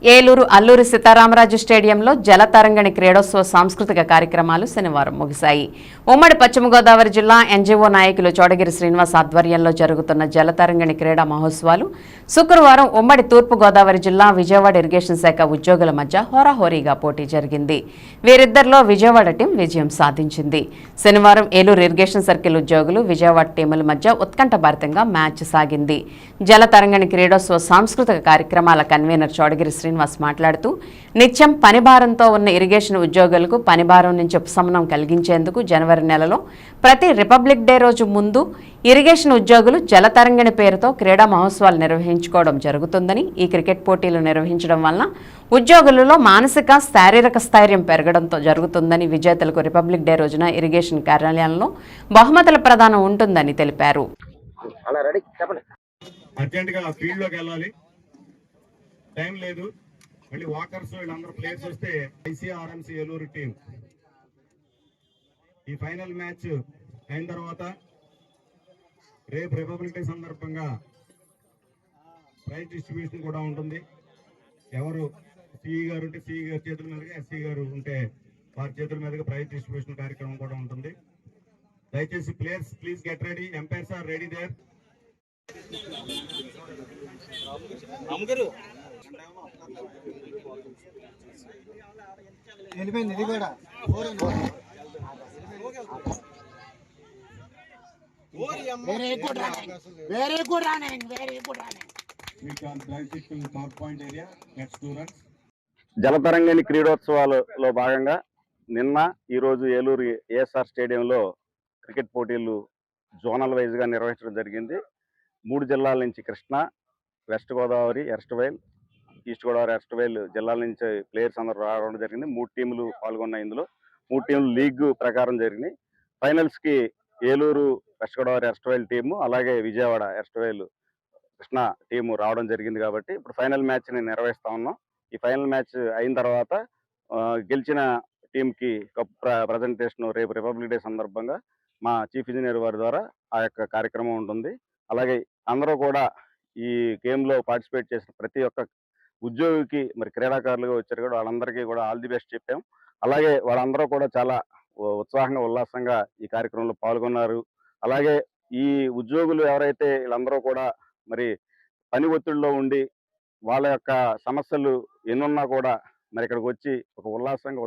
ఏలూరు అల్లూరి సీతారామరాజు స్టేడియంలో జలతరంగిణి క్రీడోత్సవ సాంస్కృతిక కార్యక్రమాలు శనివారం ముగిశాయి. ఉమ్మడి పశ్చిమ గోదావరి జిల్లా ఎన్జీఓ నాయకులు చోడగిరి శ్రీనివాస్ ఆధ్వర్యంలో జరుగుతున్న జలతరంగిణి క్రీడా మహోత్సవాలు శుక్రవారం ఉమ్మడి తూర్పు గోదావరి జిల్లా విజయవాడ ఇరిగేషన్ శాఖ ఉద్యోగుల మధ్య హోరాహోరీగా పోటీ జరిగింది. వీరిద్దరిలో విజయవాడ టీం విజయం సాధించింది. శనివారం ఏలూరు ఇరిగేషన్ సర్కిల్ ఉద్యోగులు విజయవాడ టీముల మధ్య ఉత్కంఠభరితంగా మ్యాచ్ సాగింది. జలతరంగిణి క్రీడోత్సవ సాంస్కృతిక కార్యక్రమాల కన్వీనర్ చోడగిరి శ్రీనివాస్ మాట్లాడుతూ నిత్యం పనిభారంతో ఉన్న ఇరిగేషన్ ఉద్యోగులకు పనిభారం నుంచి ఉపశమనం కలిగించేందుకు జనవరి నెలలో ప్రతి రిపబ్లిక్ డే రోజు ముందు ఇరిగేషన్ ఉద్యోగులు జలతరంగిణి పేరుతో క్రీడా మహోత్సవాలు నిర్వహించుకోవడం జరుగుతుందని, ఈ క్రికెట్ పోటీలు నిర్వహించడం వలన ఉద్యోగులలో మానసిక శారీరక స్థైర్యం పెరగడంతో జరుగుతుందని, విజేతలకు రిపబ్లిక్ డే రోజున ఇరిగేషన్ కార్యాలయంలో బహుమతుల ప్రదానం ఉంటుందని తెలిపారు. టైం లేదు, మళ్ళీ వాకర్స్ వీళ్ళందరూ ప్లేయర్స్ వస్తే ఐసీఆర్ఎంసీ ఏలూరు టీం ఈ ఫైనల్ మ్యాచ్ అయిన తర్వాత రేపు రిపబ్లిక్ డే సందర్భంగా ప్రైజ్ డిస్ట్రిబ్యూషన్ కూడా ఉంటుంది. ఎవరు సిఈ గారు ఉంటే సిఈ గారి చేతుల మీదుగా, ఎస్సీ గారు ఉంటే వారి చేతుల మీదుగా ప్రైజ్ డిస్ట్రిబ్యూషన్ కార్యక్రమం కూడా ఉంటుంది. దయచేసి players please get ready, umpires are ready there. వెళ్ళిపోయింది ఇది కూడా. జలతరంగిణి క్రీడోత్సవాలలో భాగంగా నిన్న ఈరోజు ఏలూరు ఏఎస్ఆర్ స్టేడియంలో క్రికెట్ పోటీలు జోనల్ వైజ్గా నిర్వహించడం జరిగింది. 3 జిల్లాల నుంచి Krishna, west Godavari, erstwhile, east Godavari, erstwhile జిల్లాల నుంచి ప్లేయర్స్ అందరూ రావడం జరిగింది. 3 టీములు పాల్గొన్నాయి. ఇందులో 3 టీములు లీగ్ ప్రకారం జరిగినాయి. ఫైనల్స్కి Eluru west Godavari erstwhile team, అలాగే విజయవాడ ఎర్స్ట్వైల్ కృష్ణా టీము రావడం జరిగింది. కాబట్టి ఇప్పుడు ఫైనల్ మ్యాచ్ని నిర్వహిస్తా ఉన్నాం. ఈ ఫైనల్ మ్యాచ్ అయిన తర్వాత గెలిచిన టీంకి కప్ ప్రజెంటేషన్ రేపు రిపబ్లిక్ డే సందర్భంగా మా చీఫ్ ఇంజనీర్ వారి ద్వారా ఆ యొక్క కార్యక్రమం ఉంటుంది. అలాగే అందరూ కూడా ఈ గేమ్లో పార్టిసిపేట్ చేసిన ప్రతి ఒక్క ఉద్యోగికి, మరి క్రీడాకారులుగా వచ్చారు కూడా వాళ్ళందరికీ కూడా ఆల్ ది బెస్ట్ చెప్పాం. అలాగే వాళ్ళందరూ కూడా చాలా ఉత్సాహంగా, ఉల్లాసంగా ఈ కార్యక్రమంలో పాల్గొన్నారు. అలాగే ఈ ఉద్యోగులు ఎవరైతే వీళ్ళందరూ కూడా మరి పని ఒత్తిడిలో ఉండి వాళ్ళ యొక్క సమస్యలు ఎన్నున్నా కూడా మరి ఇక్కడికి వచ్చి ఒక ఉల్లాసంగా